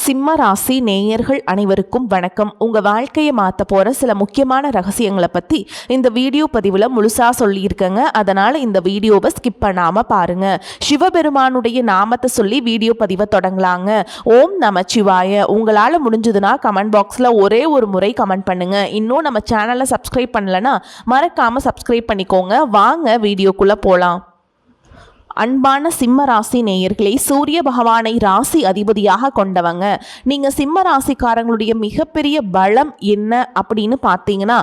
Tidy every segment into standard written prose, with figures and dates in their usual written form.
சிம்ம ராசி நேயர்கள் அனைவருக்கும் வணக்கம். உங்க வாழ்க்கையை மாற்ற போற சில முக்கியமான ரகசியங்களை பத்தி இந்த வீடியோ பதிவுல முழுசா சொல்லியிருக்கேங்க. அதனால இந்த வீடியோவை ஸ்கிப் பண்ணாம பாருங்க. சிவபெருமானுடைய நாமத்தை சொல்லி வீடியோ பதிவை தொடங்கலாங்க. ஓம் நமச்சிவாய. உங்களால முடிஞ்சதுன்னா கமெண்ட் பாக்ஸ்ல ஒரே ஒரு முறை கமெண்ட் பண்ணுங்க. இன்னும் நம்ம சேனலை சப்ஸ்கிரைப் பண்ணலன்னா மறக்காம சப்ஸ்கிரைப் பண்ணிக்கோங்க. வாங்க வீடியோக்குள்ள போலாம். அன்பான சிம்ம ராசி நேயர்களே, சூரிய பகவானை ராசி அதிபதியாக கொண்டவங்க நீங்கள். சிம்ம ராசிக்காரங்களுடைய மிகப்பெரிய பலம் என்ன அப்படின்னு பார்த்தீங்கன்னா,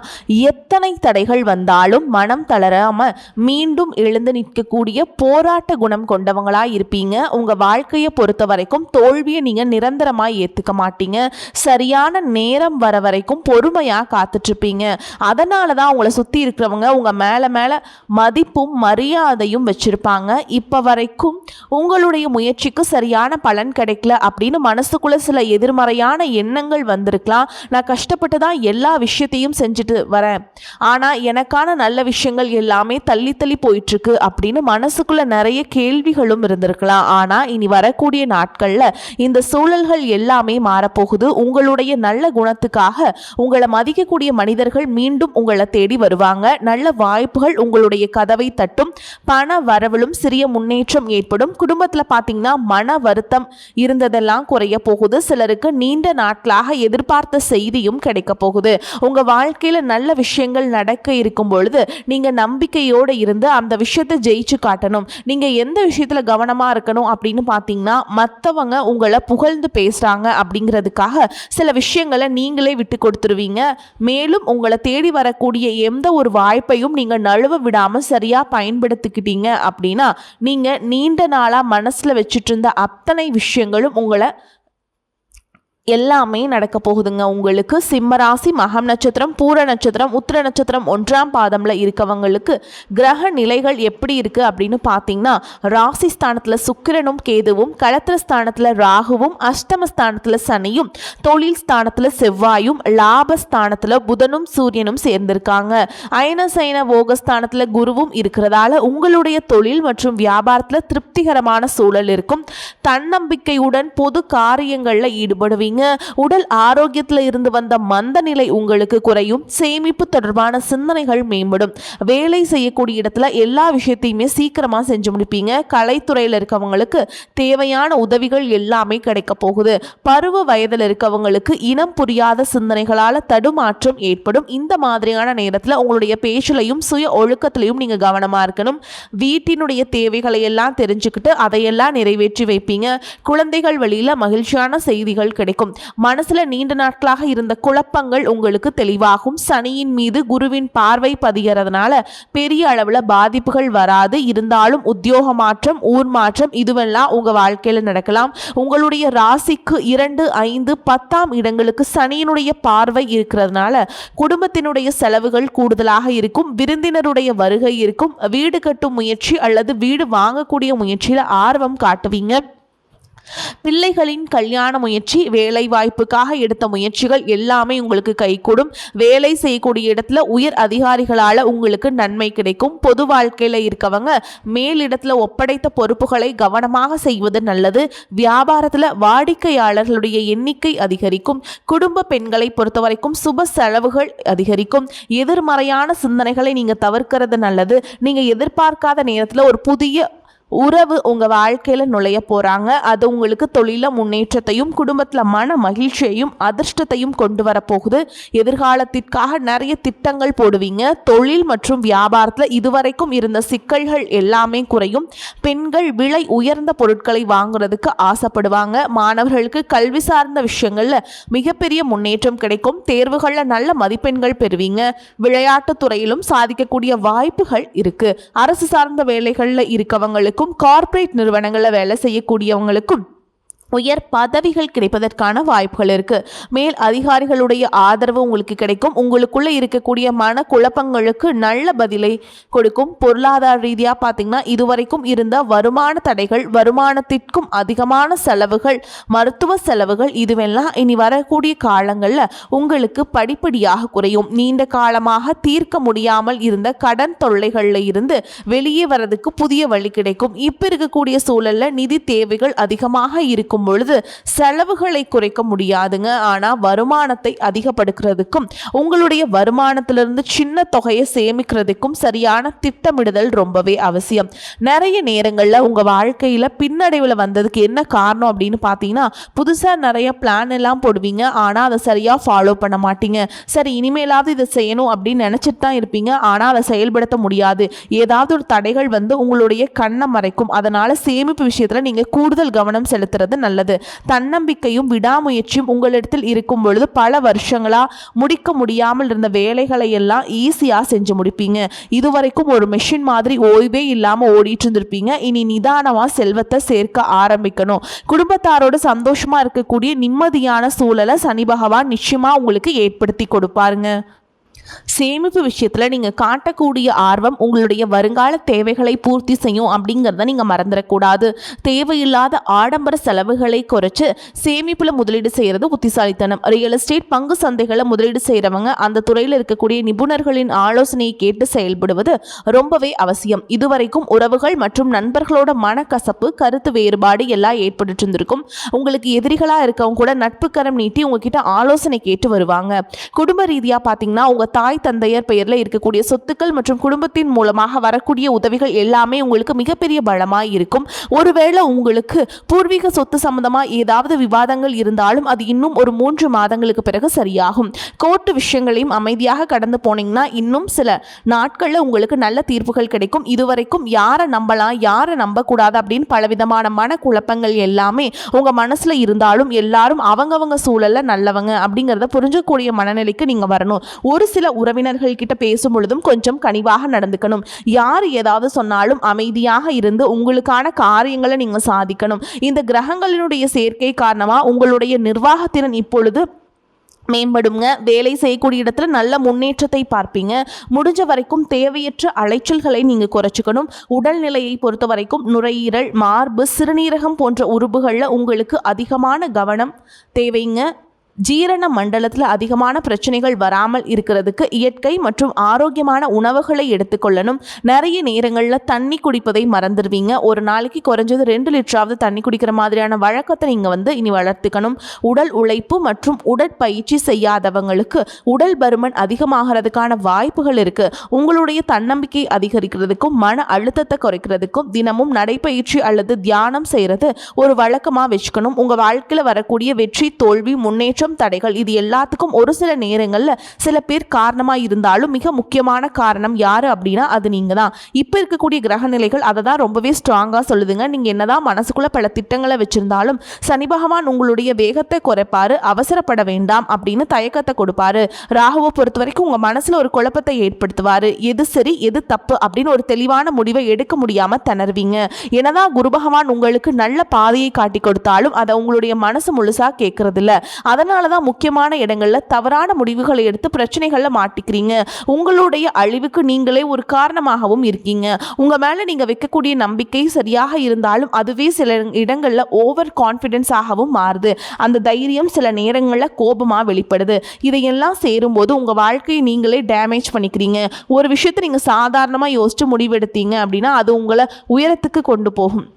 எத்தனை தடைகள் வந்தாலும் மனம் தளராம மீண்டும் எழுந்து நிற்கக்கூடிய போராட்ட குணம் கொண்டவங்களா இருப்பீங்க. உங்கள் வாழ்க்கையை பொறுத்த வரைக்கும் தோல்வியை நீங்கள் நிரந்தரமாக ஏற்றுக்க மாட்டீங்க. சரியான நேரம் வர வரைக்கும் பொறுமையாக காத்துட்ருப்பீங்க. அதனால தான் உங்களை சுற்றி இருக்கிறவங்க உங்கள் மேலே மதிப்பும் மரியாதையும் வச்சுருப்பாங்க. இப்போ வரைக்கும் உங்களுடைய முயற்சிக்கு சரியான பலன் கிடைக்கல அப்படின்னு மனசுக்குள்ள சில எதிர்மறையான எண்ணங்கள் வந்திருக்கலாம். நான் கஷ்டப்பட்டு தான் எல்லா விஷயத்தையும் செஞ்சுட்டு வரேன், ஆனால் எனக்கான நல்ல விஷயங்கள் எல்லாமே தள்ளி தள்ளி போயிட்டுருக்கு அப்படின்னு மனசுக்குள்ள நிறைய கேள்விகளும் இருந்திருக்கலாம். ஆனால் இனி வரக்கூடிய நாட்களில் இந்த சூழல்கள் எல்லாமே மாறப்போகுது. உங்களுடைய நல்ல குணத்துக்காக உங்களை மதிக்கக்கூடிய மனிதர்கள் மீண்டும் உங்களை தேடி வருவாங்க. நல்ல வாய்ப்புகள் உங்களுடைய கதவை தட்டும். பண வரவிலும் சிறிய முன்னேற்றம் ஏற்படும். குடும்பத்தில் பார்த்தீங்கன்னா மன வருத்தம் இருந்ததெல்லாம் குறைய போகுது. சிலருக்கு நீண்ட நாட்களாக எதிர்பார்த்த செய்தியும் கிடைக்க போகுது. உங்கள் வாழ்க்கையில் நல்ல விஷயங்கள் நடக்க இருக்கும் பொழுது நீங்கள் நம்பிக்கையோடு இருந்து அந்த விஷயத்தை ஜெயிச்சு காட்டணும். நீங்கள் எந்த விஷயத்தில் கவனமாக இருக்கணும் அப்படின்னு பார்த்தீங்கன்னா, மற்றவங்க உங்களை புகழ்ந்து பேசுகிறாங்க அப்படிங்கிறதுக்காக சில விஷயங்களை நீங்களே விட்டு கொடுத்துருவீங்க. மேலும் உங்களை தேடி வரக்கூடிய எந்த ஒரு வாய்ப்பையும் நீங்கள் நழுவ விடாமல் சரியாக பயன்படுத்திக்கிட்டீங்க அப்படின்னா நீங்கள் நீண்ட நாளாக மனசில் வச்சுட்டு இருந்த அத்தனை விஷயங்களும் உங்களை எல்லாமே நடக்க போகுதுங்க. உங்களுக்கு சிம்மராசி மகம் நட்சத்திரம், பூர நட்சத்திரம், உத்திர நட்சத்திரம் 1ஆம் பாதம்ல இருக்கவங்களுக்கு கிரக நிலைகள் எப்படி இருக்கு அப்படின்னு பார்த்தீங்கன்னா, ராசி ஸ்தானத்தில் சுக்கிரனும் கேதுவும், களத்திர ஸ்தானத்தில் ராகுவும், அஷ்டமஸ்தானத்தில் சனியும், தொழில் ஸ்தானத்தில் செவ்வாயும், லாபஸ்தானத்தில் புதனும் சூரியனும் சேர்ந்திருக்காங்க. அயன சயன போகஸ்தானத்தில் குருவும் இருக்கிறதால உங்களுடைய தொழில் மற்றும் வியாபாரத்தில் திருப்திகரமான சூழல் இருக்கும். தன்னம்பிக்கையுடன் பொது காரியங்களில் ஈடுபடுவீங்க. உடல் ஆரோக்கியத்தில் இருந்து வந்த மந்த நிலை உங்களுக்கு குறையும். சேமிப்பு தொடர்பான சிந்தனைகள் மேம்படும். வேலை செய்யக்கூடிய இடத்துல எல்லா விஷயத்தையுமே சீக்கிரமா செஞ்சு முடிப்பீங்க. கலைத்துறையில் இருக்கவங்களுக்கு தேவையான உதவிகள் எல்லாமே கிடைக்க போகுது. பருவ வயதில் இருக்கவங்களுக்கு இனம் புரியாத சிந்தனைகளால் தடுமாற்றம் ஏற்படும். இந்த மாதிரியான நேரத்தில் உங்களுடைய பேச்சிலையும் சுய ஒழுக்கத்திலையும் நீங்க கவனமா இருக்கணும். வீட்டினுடைய தேவைகளை எல்லாம் தெரிஞ்சுக்கிட்டு அதையெல்லாம் நிறைவேற்றி வைப்பீங்க. குழந்தைகள் வழியில மகிழ்ச்சியான செய்திகள் கிடைக்கும். மனசுல நீண்ட நாட்களாக இருந்த குழப்பங்கள் உங்களுக்கு தெளிவாகும். சனியின் மீது குருவின் பார்வை பதிகிறதுனால பெரிய அளவுல பாதிப்புகள் வராது. இருந்தாலும் உத்தியோக மாற்றம், ஊர் மாற்றம் இதுவெல்லாம் உங்க வாழ்க்கையில நடக்கலாம். உங்களுடைய ராசிக்கு 2, 5, 10ஆம் இடங்களுக்கு சனியினுடைய பார்வை இருக்கிறதுனால குடும்பத்தினுடைய செலவுகள் கூடுதலாக இருக்கும். விருந்தினருடைய வருகை இருக்கும். வீடு கட்டும் முயற்சி அல்லது வீடு வாங்கக்கூடிய முயற்சியில ஆர்வம் காட்டுவீங்க. பிள்ளைகளின் கல்யாண முயற்சி, வேலை வாய்ப்புக்காக எடுத்த முயற்சிகள் எல்லாமே உங்களுக்கு கைகூடும். வேலை செய்யக்கூடிய இடத்துல உயர் அதிகாரிகளால் உங்களுக்கு நன்மை கிடைக்கும். பொது வாழ்க்கையில் இருக்கவங்க மேலிடத்துல ஒப்படைத்த பொறுப்புகளை கவனமாக செய்வது நல்லது. வியாபாரத்தில் வாடிக்கையாளர்களுடைய எண்ணிக்கை அதிகரிக்கும். குடும்ப பெண்களை பொறுத்தவரைக்கும் சுப செலவுகள் அதிகரிக்கும். எதிர்மறையான சிந்தனைகளை நீங்க தவிர்க்கிறது நல்லது. நீங்க எதிர்பார்க்காத நேரத்தில் ஒரு புதிய உறவு உங்கள் வாழ்க்கையில் நுழைய போகிறாங்க. அது உங்களுக்கு தொழில முன்னேற்றத்தையும் குடும்பத்தில் மன மகிழ்ச்சியையும் அதிர்ஷ்டத்தையும் கொண்டு வரப்போகுது. எதிர்காலத்திற்காக நிறைய திட்டங்கள் போடுவீங்க. தொழில் மற்றும் வியாபாரத்தில் இதுவரைக்கும் இருந்த சிக்கல்கள் எல்லாமே குறையும். பெண்கள் விலை உயர்ந்த பொருட்களை வாங்குறதுக்கு ஆசைப்படுவாங்க. மாணவர்களுக்கு கல்வி சார்ந்த விஷயங்களில் மிகப்பெரிய முன்னேற்றம் கிடைக்கும். தேர்வுகளில் நல்ல மதிப்பெண்கள் பெறுவீங்க. விளையாட்டு துறையிலும் சாதிக்கக்கூடிய வாய்ப்புகள் இருக்கு. அரசு சார்ந்த வேலைகளில் இருக்கவங்களுக்கு, கார்ப்பரேட் நிறுவனங்களில் வேலை செய்யக்கூடியவங்களுக்கும் உயர் பதவிகள் கிடைப்பதற்கான வாய்ப்புகள் இருக்கு. மேல் அதிகாரிகளுடைய ஆதரவு உங்களுக்கு கிடைக்கும். உங்களுக்குள்ள இருக்கக்கூடிய மன குழப்பங்களுக்கு நல்ல பதிலை கொடுக்கும். பொருளாதார ரீதியாக பார்த்தீங்கன்னா, இதுவரைக்கும் இருந்த வருமான தடைகள், வருமானத்திற்கும் அதிகமான செலவுகள், மருத்துவ செலவுகள் இதுவெல்லாம் இனி வரக்கூடிய காலங்களில் உங்களுக்கு படிப்படியாக குறையும். நீண்ட காலமாக தீர்க்க முடியாமல் இருந்த கடன் தொல்லைகளில் இருந்து வெளியே வரதுக்கு புதிய வழி கிடைக்கும். இப்போ இருக்கக்கூடிய சூழலில் நிதி தேவைகள் அதிகமாக இருக்கும் இருக்கும் பொழுது செலவுகளை குறைக்க முடியாதுங்க. ஆனால் வருமானத்தை அதிகப்படுத்துறதுக்கும் உங்களுடைய வருமானத்திலிருந்து சின்ன தொகையை சேமிக்கிறதுக்கும் சரியான திட்டமிடுதல் ரொம்பவே அவசியம். நிறைய நேரங்களில் உங்கள் வாழ்க்கையில் பின்னடைவில் வந்ததுக்கு என்ன காரணம் அப்படின்னு பார்த்தீங்கன்னா, புதுசாக நிறைய பிளான் எல்லாம் போடுவீங்க, ஆனால் அதை சரியாக ஃபாலோ பண்ண மாட்டீங்க. சரி, இனிமேலாவது இதை செய்யணும் அப்படின்னு நினச்சிட்டு தான் இருப்பீங்க, ஆனால் அதை செயல்படுத்த முடியாது. ஏதாவது ஒரு தடைகள் வந்து உங்களுடைய கண்ணை மறைக்கும். அதனால் சேமிப்பு விஷயத்தில் நீங்கள் கூடுதல் கவனம் செலுத்துறது நல்லது. தன்னம்பிக்கையும் விடாமுயற்சியும் உங்களிடத்தில் இருக்கும் பொழுது பல வருஷங்களாக முடிக்க முடியாமல் இருந்த வேலைகளை எல்லாம் ஈஸியாக செஞ்சு முடிப்பீங்க. இதுவரைக்கும் ஒரு மெஷின் மாதிரி ஓய்வே இல்லாமல் ஓடிட்டு இருந்திருப்பீங்க. இனி நிதானமாக செல்வத்தை சேர்க்க ஆரம்பிக்கணும். குடும்பத்தாரோடு சந்தோஷமா இருக்கக்கூடிய நிம்மதியான சூழலை சனி பகவான் நிச்சயமா உங்களுக்கு ஏற்படுத்தி கொடுப்பாருங்க. சேமிப்பு விஷயத்தில் நீங்கள் காட்டக்கூடிய ஆர்வம் உங்களுடைய வருங்கால தேவைகளை பூர்த்தி செய்யும் அப்படிங்கிறத நீங்கள் மறந்துடக்கூடாது. தேவையில்லாத ஆடம்பர செலவுகளை குறைச்சி சேமிப்பில் முதலீடு செய்கிறது புத்திசாலித்தனம். ரியல் எஸ்டேட், பங்கு சந்தைகளை முதலீடு செய்கிறவங்க அந்த துறையில் இருக்கக்கூடிய நிபுணர்களின் ஆலோசனையை கேட்டு செயல்படுவது ரொம்பவே அவசியம். இதுவரைக்கும் உறவுகள் மற்றும் நண்பர்களோட மனக்கசப்பு, கருத்து வேறுபாடு எல்லாம் ஏற்பட்டு இருந்திருக்கும். உங்களுக்கு எதிரிகளாக இருக்கவங்க கூட நட்பு கரம் நீட்டி உங்ககிட்ட ஆலோசனை கேட்டு வருவாங்க. குடும்ப ரீதியாக பார்த்தீங்கன்னா உங்கள் தாய் தந்தையர் பெயரில் இருக்கக்கூடிய சொத்துக்கள் மற்றும் குடும்பத்தின் மூலமாக வரக்கூடிய உதவிகள் எல்லாமே உங்களுக்கு மிகப்பெரிய பலமாய் இருக்கும். ஒருவேளை உங்களுக்கு பூர்வீக சொத்து சம்பந்தமாக ஏதாவது விவாதங்கள் இருந்தாலும் அது இன்னும் ஒரு 3 மாதங்களுக்கு பிறகு சரியாகும். கோர்ட்டு விஷயங்களையும் அமைதியாக கடந்து போனீங்கன்னா இன்னும் சில நாட்களில் உங்களுக்கு நல்ல தீர்ப்புகள் கிடைக்கும். இதுவரைக்கும் யாரை நம்பலாம், யாரை நம்பக்கூடாது அப்படின்னு பலவிதமான மனக்குழப்பங்கள் எல்லாமே உங்கள் மனசில் இருந்தாலும் எல்லாரும் அவங்கவங்க சூழலில் நல்லவங்க அப்படிங்கிறத புரிஞ்சக்கூடிய மனநிலைக்கு நீங்கள் வரணும். ஒரு சில உறவினர்கள் கிட்ட பேசும் பொழுதும் கொஞ்சம் கனிவாக நடந்துக்கணும். யார் ஏதாவது சொன்னாலும் அமைதியாக இருந்து உங்களுக்கான காரியங்களை நீங்க சாதிக்கணும். இந்த கிரகங்களினுடைய சேர்க்கை காரணமா உங்களுடைய நிர்வாகத்திறன் இப்பொழுது மேம்படுங்க. வேலை செய்யக்கூடிய இடத்துல நல்ல முன்னேற்றத்தை பார்ப்பீங்க. முடிஞ்ச வரைக்கும் தேவையற்ற அலைச்சல்களை நீங்கள் குறைச்சிக்கணும். உடல்நிலையை பொறுத்த வரைக்கும் நுரையீரல், மார்பு, சிறுநீரகம் போன்ற உறுப்புகளில் உங்களுக்கு அதிகமான கவனம் தேவைங்க. ஜீரண மண்டலத்தில் அதிகமான பிரச்சனைகள் வராமல் இருக்கிறதுக்கு இயற்கை மற்றும் ஆரோக்கியமான உணவுகளை எடுத்துக்கொள்ளணும். நிறைய நேரங்களில் தண்ணி குடிப்பதை மறந்துடுவீங்க. ஒரு நாளைக்கு குறைஞ்சது 2 லிட்டராவது தண்ணி குடிக்கிற மாதிரியான வழக்கத்தை நீங்கள் இனி வளர்த்துக்கணும். உடல் உழைப்பு மற்றும் உடற்பயிற்சி செய்யாதவங்களுக்கு உடல் பருமன் அதிகமாகிறதுக்கான வாய்ப்புகள் இருக்கு. உங்களுடைய தன்னம்பிக்கை அதிகரிக்கிறதுக்கும் மன அழுத்தத்தை குறைக்கிறதுக்கும் தினமும் நடைப்பயிற்சி அல்லது தியானம் செய்யறது ஒரு வழக்கமாக வச்சுக்கணும். உங்கள் வாழ்க்கையில் வரக்கூடிய வெற்றி, தோல்வி, முன்னேற்றம், தடைகள் இது எல்லாத்துக்கும் ஒரு சில நேரங்களில் சில பேர் காரணமாக இருந்தாலும் மிக முக்கியமான காரணம் யாரு அப்படின்னா அது நீங்கள் தான். இப்போ இருக்கக்கூடிய கிரக நிலைகள் அதை தான் ரொம்பவே ஸ்ட்ராங்காக சொல்லுதுங்க. நீங்கள் என்னதான் மனசுக்குள்ள பல திட்டங்களை வச்சிருந்தாலும் சனி பகவான் உங்களுடைய வேகத்தை குறைப்பாரு. அவசரப்பட வேண்டாம் அப்படின்னு தயக்கத்தை கொடுப்பாரு. ராகுவை பொறுத்த வரைக்கும் உங்கள் மனசில் ஒரு குழப்பத்தை ஏற்படுத்துவார். எது சரி எது தப்பு அப்படின்னு ஒரு தெளிவான முடிவை எடுக்க முடியாமல் திணறுவீங்க. என்னதான் குரு பகவான் உங்களுக்கு நல்ல பாதையை காட்டி கொடுத்தாலும் அதை உங்களுடைய மனசு முழுசாக கேட்கறது இல்லை. அதனால தான் முக்கியமான இடங்கள்ல தவறான முடிவுகளை எடுத்து பிரச்சனைகள்ல மாட்டிக்கிறீங்க. உங்களுடைய அழிவுக்கு நீங்களே ஒரு காரணமாகவும் இருக்கீங்க. உங்க மேல நீங்க வைக்கக்கூடிய நம்பிக்கை சரியாக இருந்தாலும் அதுவே சில இடங்கள்ல ஓவர் கான்ஃபிடென்ஸ் ஆகவும் மாறுது. அந்த தைரியம் சில நேரங்கள்ல கோபமா வெளிப்படுது. இதையெல்லாம் சேரும்போது உங்க வாழ்க்கையை நீங்களே டேமேஜ் பண்ணிக்கிறீங்க. ஒரு விஷயத்தை நீங்க சாதாரணமா யோசிச்சு முடிவெடுத்தீங்க அப்படின்னா அது உங்களை உயரத்துக்கு கொண்டு போகும்.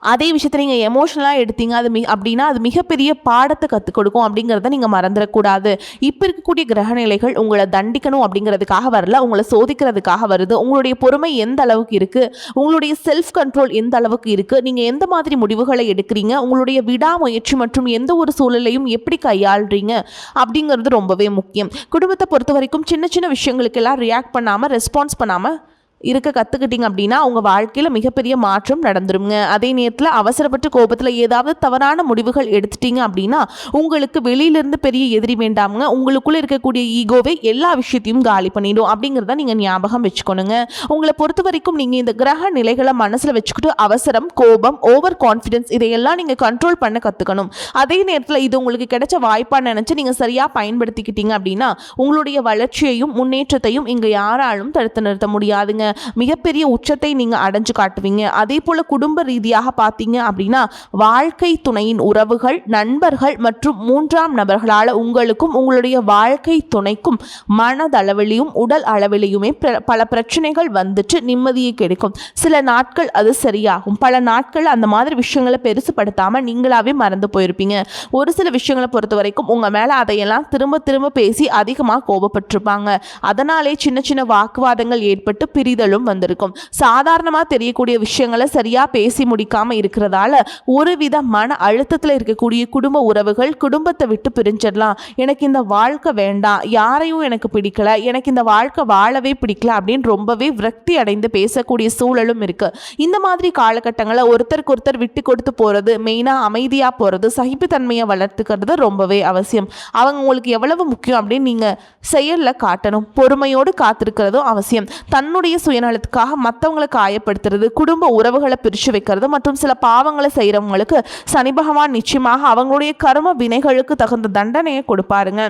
அதே விஷயத்தை நீங்கள் எமோஷனலாக எடுத்தீங்க அப்படின்னா அது மிகப்பெரிய பாடத்தை கற்றுக் கொடுக்கும் அப்படிங்கிறத நீங்கள் மறந்துடக்கூடாது. இப்போ இருக்கக்கூடிய கிரகநிலைகள் உங்களை தண்டிக்கணும் அப்படிங்கிறதுக்காக வரல, உங்களை சோதிக்கிறதுக்காக வருது. உங்களுடைய பொறுமை எந்த அளவுக்கு இருக்குது, உங்களுடைய செல்ஃப் கண்ட்ரோல் எந்த அளவுக்கு இருக்குது, நீங்கள் எந்த மாதிரி முடிவுகளை எடுக்கிறீங்க, உங்களுடைய விடாமுயற்சி மற்றும் எந்த ஒரு சூழலையும் எப்படி கையாளுறீங்க அப்படிங்கிறது ரொம்பவே முக்கியம். குடும்பத்தை பொறுத்த வரைக்கும் சின்ன சின்ன விஷயங்களுக்கெல்லாம் ரியாக்ட் பண்ணாமல், ரெஸ்பான்ஸ் பண்ணாமல் இருக்க கற்றுக்கிட்டீங்க அப்படின்னா உங்கள் வாழ்க்கையில் மிகப்பெரிய மாற்றம் நடந்துருங்க. அதே நேரத்தில் அவசரப்பட்டு கோபத்தில் ஏதாவது தவறான முடிவுகள் எடுத்துட்டீங்க அப்படின்னா உங்களுக்கு வெளியிலேருந்து பெரிய எதிரி வேண்டாமுங்க. உங்களுக்குள்ளே இருக்கக்கூடிய ஈகோவை எல்லா விஷயத்தையும் காலி பண்ணிடும் அப்படிங்கிறத நீங்கள் ஞாபகம் வச்சுக்கணுங்க. உங்களை பொறுத்த வரைக்கும் நீங்கள் இந்த கிரக நிலைகளை மனசில் வச்சுக்கிட்டு அவசரம், கோபம், ஓவர் கான்ஃபிடென்ஸ் இதையெல்லாம் நீங்கள் கண்ட்ரோல் பண்ண கற்றுக்கணும். அதே நேரத்தில் இது உங்களுக்கு கிடைச்ச வாய்ப்பாக நினச்சி நீங்கள் சரியாக பயன்படுத்திக்கிட்டீங்க அப்படின்னா உங்களுடைய வளர்ச்சியையும் முன்னேற்றத்தையும் இங்கே யாராலும் தடுத்து நிறுத்த முடியாதுங்க. மிகப்பெரிய உச்சத்தை நீங்கள் அடைஞ்சு காட்டுவீங்க. அதே போல் குடும்ப ரீதியாக பார்த்தீங்க அப்படின்னா வாழ்க்கை துணையின் உறவுகள், நண்பர்கள் மற்றும் மூன்றாம் நபர்களால் உங்களுக்கும் உங்களுடைய வாழ்க்கை துணைக்கும் மனதளவிலையும் உடல் அளவிலையுமே பல பிரச்சனைகள் வந்துட்டு நிம்மதியை கிடைக்கும். சில நாட்கள் அது சரியாகும், பல நாட்கள் அந்த மாதிரி விஷயங்களை பெருசுப்படுத்தாமல் நீங்களாவே மறந்து போயிருப்பீங்க. ஒரு சில விஷயங்களை பொறுத்த வரைக்கும் உங்கள் மேலே அதையெல்லாம் திரும்ப திரும்ப பேசி அதிகமாக கோபப்பட்டிருப்பாங்க. அதனாலே சின்ன சின்ன வாக்குவாதங்கள் ஏற்பட்டு பிரிதலும் வந்திருக்கும். சாதாரணமாக தெரியக்கூடிய விஷயங்களை சரியாக பேசி முடிக்காமல் இருக்கிறதால ஒருவித மன அழுத்தத்தில் இருக்கக்கூடிய குடும்ப உறவுகள் குடும்பத்தை விட்டு பிரிஞ்சிடலாம். எனக்கு இந்த வாழ்க்கை வேண்டாம், யாரையும் எனக்கு பிடிக்கல, எனக்கு இந்த வாழ்க்கை வாழவே பிடிக்கல அப்படின்னு ரொம்பவே விரக்தி அடைந்து பேசக்கூடிய சூழலும் இருக்கு. இந்த மாதிரி காலகட்டங்களில் ஒருத்தருக்கு ஒருத்தர் விட்டு கொடுத்து போகிறது, மெயினாக அமைதியாக போகிறது, சகிப்புத்தன்மையை வளர்த்துக்கிறது ரொம்பவே அவசியம். அவங்க உங்களுக்கு எவ்வளவு முக்கியம் அப்படின்னு நீங்கள் செயலில் காட்டணும். பொறுமையோடு காத்திருக்கிறதும் அவசியம். தன்னுடைய சுயநலத்துக்காக மற்றவங்களை காயப்படுத்துறது, குடும்ப உறவுகளை பிரித்து வைக்கிறது மற்றும் சில பாவங்களை செய்கிறவங்களுக்கு சனி பகவான் நிச்சயமாக அவங்களுடைய கர்ம வினைகளுக்கு தகுந்த தண்டனையை கொடுப்பாருங்க.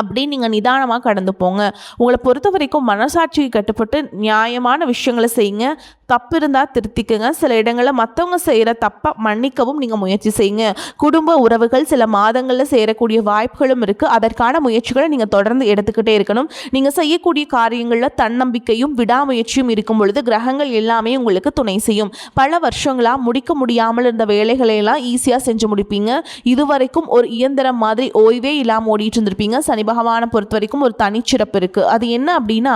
அப்படி நீங்கள் நிதானமாக கடந்து போங்க. உங்களை பொறுத்த வரைக்கும் மனசாட்சிக்கு கட்டுப்பட்டு நியாயமான விஷயங்களை செய்யுங்க. தப்பு இருந்தால் திருத்திக்குங்க. சில இடங்களில் மற்றவங்க செய்கிற தப்பை மன்னிக்கவும் நீங்கள் முயற்சி செய்யுங்க. குடும்ப உறவுகள் சில மாதங்களில் சேரக்கூடிய வாய்ப்புகளும் இருக்குது. அதற்கான முயற்சிகளை நீங்கள் தொடர்ந்து எடுத்துக்கிட்டே இருக்கணும். நீங்கள் செய்யக்கூடிய காரியங்களில் தன்னம்பிக்கையும் விடாமுயற்சியும் இருக்கும் பொழுது கிரகங்கள் எல்லாமே உங்களுக்கு துணை செய்யும். பல வருஷங்களாக முடிக்க முடியாமல் இருந்த வேலைகளையெல்லாம் ஈஸியாக செஞ்சு முடிப்பீங்க. இதுவரைக்கும் ஒரு இயந்திரம் மாதிரி ஓய்வே இல்லாமல் ஓடிட்டு இருந்திருப்பீங்க. சனி பகவானை பொறுத்த வரைக்கும் ஒரு தனிச்சிறப்பு இருக்குது. அது என்ன அப்படின்னா,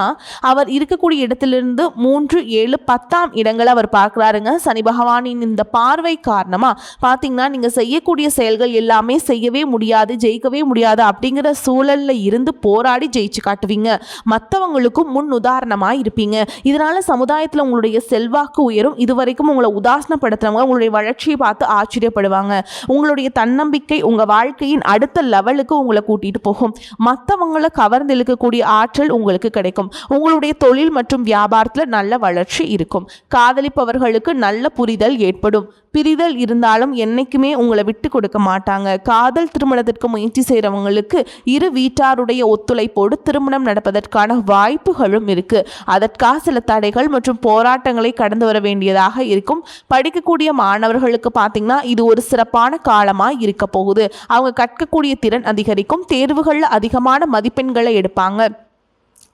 அவர் இருக்கக்கூடிய இடத்திலிருந்து 3, 7, 10 இடங்களை அவர் பார்க்குறாருங்க. சனி பகவானின் இந்த பார்வை காரணமாக பார்த்தீங்கன்னா நீங்கள் செய்யக்கூடிய செயல்கள் எல்லாமே செய்யவே முடியாது, ஜெயிக்கவே முடியாது அப்படிங்கிற சூழலில் இருந்து போராடி ஜெயிச்சு காட்டுவீங்க. மற்றவங்களுக்கும் முன் உதாரணமாக இருப்பீங்க. இதனால் சமுதாயத்தில் உங்களுடைய செல்வாக்கு உயரும். இதுவரைக்கும் உங்களை உதாசனப்படுத்துறவங்க உங்களுடைய வளர்ச்சியை பார்த்து ஆச்சரியப்படுவாங்க. உங்களுடைய தன்னம்பிக்கை உங்கள் வாழ்க்கையின் அடுத்த லெவலுக்கு உங்களை கூட்டிகிட்டு போகும். மற்றவங்களை கவர்ந்து இழுக்கக்கூடிய ஆற்றல் உங்களுக்கு கிடைக்கும். உங்களுடைய தொழில் மற்றும் வியாபாரத்தில் நல்ல வளர்ச்சி இருக்கும். காதலிப்பவர்களுக்கு நல்ல புரிதல் ஏற்படும். பிரிதல் இருந்தாலும் என்னைக்குமே உங்களை விட்டு கொடுக்க மாட்டாங்க. காதல் திருமணத்திற்கு முயற்சி செய்கிறவங்களுக்கு இரு வீட்டாருடைய ஒத்துழைப்போடு திருமணம் நடப்பதற்கான வாய்ப்புகளும் இருக்கு. அதற்காக சில தடைகள் மற்றும் போராட்டங்களை கடந்து வர வேண்டியதாக இருக்கும். படிக்கக்கூடிய மாணவர்களுக்கு பார்த்தீங்கன்னா இது ஒரு சிறப்பான காலமாக இருக்க போகுது. அவங்க கற்கக்கூடிய திறன் அதிகரிக்கும். தேர்வுகளில் அதிகமான மதிப்பெண்களை எடுப்பாங்க.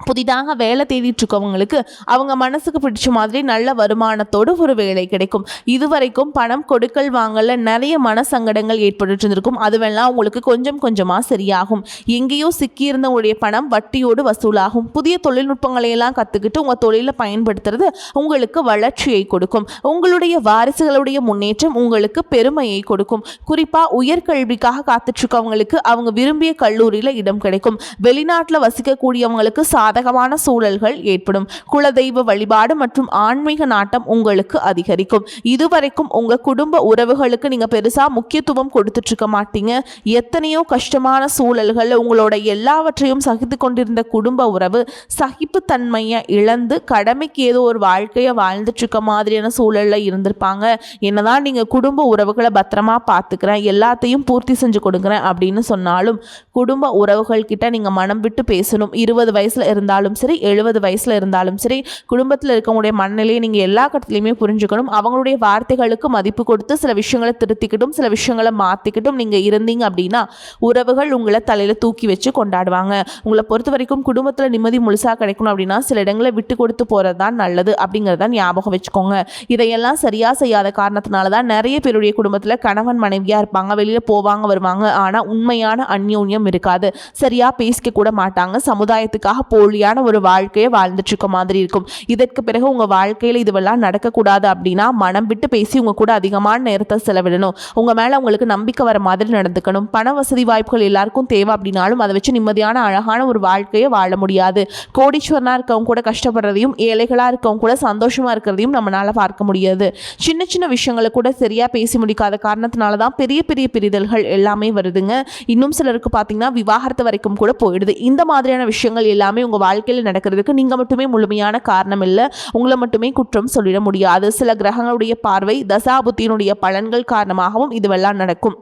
புதிதாக வேலை தேடிட்டு இருக்கவங்களுக்கு அவங்க மனசுக்கு பிடிச்ச மாதிரி நல்ல வருமானத்தோடு ஒரு வேலை கிடைக்கும். இதுவரைக்கும் பணம் கொடுக்கல் வாங்கல நிறைய மனசங்கடங்கள் ஏற்பட்டு இருந்திருக்கும். அதுவெல்லாம் உங்களுக்கு கொஞ்சம் கொஞ்சமாக சரியாகும். எங்கேயோ சிக்கியிருந்த உங்களுடைய பணம் வட்டியோடு வசூலாகும். புதிய தொழில்நுட்பங்களை எல்லாம் கற்றுக்கிட்டு உங்கள் தொழிலை பயன்படுத்துறது உங்களுக்கு வளர்ச்சியை கொடுக்கும். உங்களுடைய வாரிசுகளுடைய முன்னேற்றம் உங்களுக்கு பெருமையை கொடுக்கும். குறிப்பாக உயர்கல்விக்காக காத்துட்ருக்கவங்களுக்கு அவங்க விரும்பிய கல்லூரியில் இடம் கிடைக்கும். வெளிநாட்டில் வசிக்கக்கூடியவங்களுக்கு சாதகமான சூழல்கள் ஏற்படும். குலதெய்வ வழிபாடு மற்றும் ஆன்மீக நாட்டம் உங்களுக்கு அதிகரிக்கும். இதுவரைக்கும் உங்க குடும்ப உறவுகளுக்கு நீங்க பெருசா முக்கியத்துவம் கொடுத்துட்டு இருக்க மாட்டீங்க. எத்தனையோ கஷ்டமான சூழல்கள் உங்களோட எல்லாவற்றையும் சகித்து கொண்டிருந்த குடும்ப உறவு சகிப்புத்தன்மையை இழந்து கடமைக்கு ஏதோ ஒரு வாழ்க்கையை வாழ்ந்துட்டு இருக்க மாதிரியான சூழல்ல இருந்திருப்பாங்க. என்னதான் நீங்க குடும்ப உறவுகளை பத்திரமா பார்த்துக்கிறேன், எல்லாத்தையும் பூர்த்தி செஞ்சு கொடுக்குறேன் அப்படின்னு சொன்னாலும் குடும்ப உறவுகள் கிட்ட நீங்க மனம் விட்டு பேசணும். 20 வயசுல இருந்தாலும் சரி, 70 வயசுல இருந்தாலும் சரி, குடும்பத்தில் இருக்கவங்களுடைய மனநிலையை நீங்கள் எல்லா கட்டத்திலையுமே புரிஞ்சுக்கணும். அவங்களுடைய வார்த்தைகளுக்கு மதிப்பு கொடுத்து சில விஷயங்களை திருத்திக்கிட்டும் சில விஷயங்களை மாற்றிக்கிட்டும் நீங்கள் இருந்தீங்க அப்படின்னா உறவுகள் உங்களை தலையில் தூக்கி வச்சு கொண்டாடுவாங்க. உங்களை பொறுத்த வரைக்கும் குடும்பத்தில் நிம்மதி முழுசாக கிடைக்கணும் அப்படின்னா சில இடங்களை விட்டு கொடுத்து போகிறது தான் நல்லது அப்படிங்கிறத ஞாபகம் வச்சுக்கோங்க. இதையெல்லாம் சரியாக செய்யாத காரணத்தினால தான் நிறைய பேருடைய குடும்பத்தில் கணவன் மனைவியாக இருப்பாங்க, வெளியில் போவாங்க வருவாங்க, ஆனால் உண்மையான அந்யோன்யம் இருக்காது. சரியாக பேசிக்க கூட மாட்டாங்க. சமுதாயத்துக்காக போலியான ஒரு வாழ்க்கையை வாழ்ந்துட்டு இருக்க மாதிரி இருக்கும். இதற்கு பிறகு உங்க வாழ்க்கையில் இதுவெல்லாம் நடக்கக்கூடாது அப்படின்னா மனம் விட்டு பேசி உங்க கூட அதிகமான நேரத்தை செலவிடணும். உங்க மேல உங்களுக்கு நம்பிக்கை வர மாதிரி நடந்துக்கணும். பண வசதி வாய்ப்புகள் எல்லாருக்கும் தேவை அப்படின்னாலும் அதை வச்சு நிம்மதியான அழகான ஒரு வாழ்க்கையை வாழ முடியாது. கோடீஸ்வரனா இருக்கவங்க கூட கஷ்டப்படுறதையும் ஏழைகளா இருக்கவங்க கூட சந்தோஷமா இருக்கிறதையும் நம்மளால பார்க்க முடியாது. சின்ன சின்ன விஷயங்களை கூட சரியா பேசி முடிக்காத காரணத்தினால தான் பெரிய பெரிய பிரிதல்கள் எல்லாமே வருதுங்க. இன்னும் சிலருக்கு பார்த்தீங்கன்னா விவாகரத்து வரைக்கும் கூட போயிடுது. இந்த மாதிரியான விஷயங்கள் எல்லாமே உங்கள் வாழ்க்கையில் நடக்கிறதுக்கு நீங்கள் மட்டுமே முழுமையான காரணம் இல்லை. உங்களை மட்டுமே குற்றம் சொல்லிட முடியாது. சில கிரகங்களுடைய பார்வை தசாபுத்தியினுடைய பலன்கள் காரணமாகவும் இதுவெல்லாம் நடக்கும்.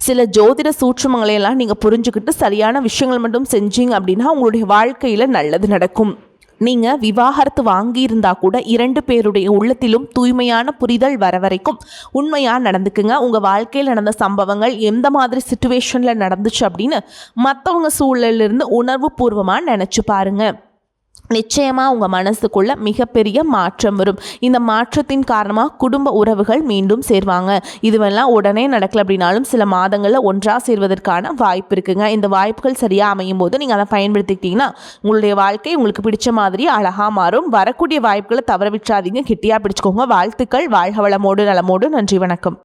சில ஜோதிட சூட்சுமங்களையெல்லாம் நீங்கள் புரிஞ்சுக்கிட்டு சரியான விஷயங்கள் மட்டும் செஞ்சீங்க அப்படின்னா உங்களுடைய வாழ்க்கையில் நல்லது நடக்கும். நீங்கள் விவாகரத்து வாங்கியிருந்தா கூட 2 பேருடைய உள்ளத்திலும் தூய்மையான புரிதல் வர வரைக்கும் உண்மையாக நடந்துக்குங்க. உங்கள் வாழ்க்கையில் நடந்த சம்பவங்கள் எந்த மாதிரி சுச்சுவேஷனில் நடந்துச்சு அப்படின்னு மற்றவங்க சூழலிருந்து உணர்வு பூர்வமாக நினச்சி பாருங்கள். நிச்சயமாக உங்கள் மனசுக்குள்ள மிகப்பெரிய மாற்றம் வரும். இந்த மாற்றத்தின் காரணமாக குடும்ப உறவுகள் மீண்டும் சேர்வாங்க. இதுவெல்லாம் உடனே நடக்கல அப்படின்னாலும் சில மாதங்களில் ஒன்றாக சேர்வதற்கான வாய்ப்பு இருக்குங்க. இந்த வாய்ப்புகள் சரியாக அமையும் போது நீங்கள் அதை பயன்படுத்திக்கிட்டிங்கன்னா உங்களுடைய வாழ்க்கை உங்களுக்கு பிடிச்ச மாதிரி அழகாக மாறும். வரக்கூடிய வாய்ப்புகளை தவற விட்டுறாதீங்க, கெட்டியாக பிடிச்சிக்கோங்க. வாழ்த்துக்கள். வாழ்க வளமோடு நலமோடு. நன்றி, வணக்கம்.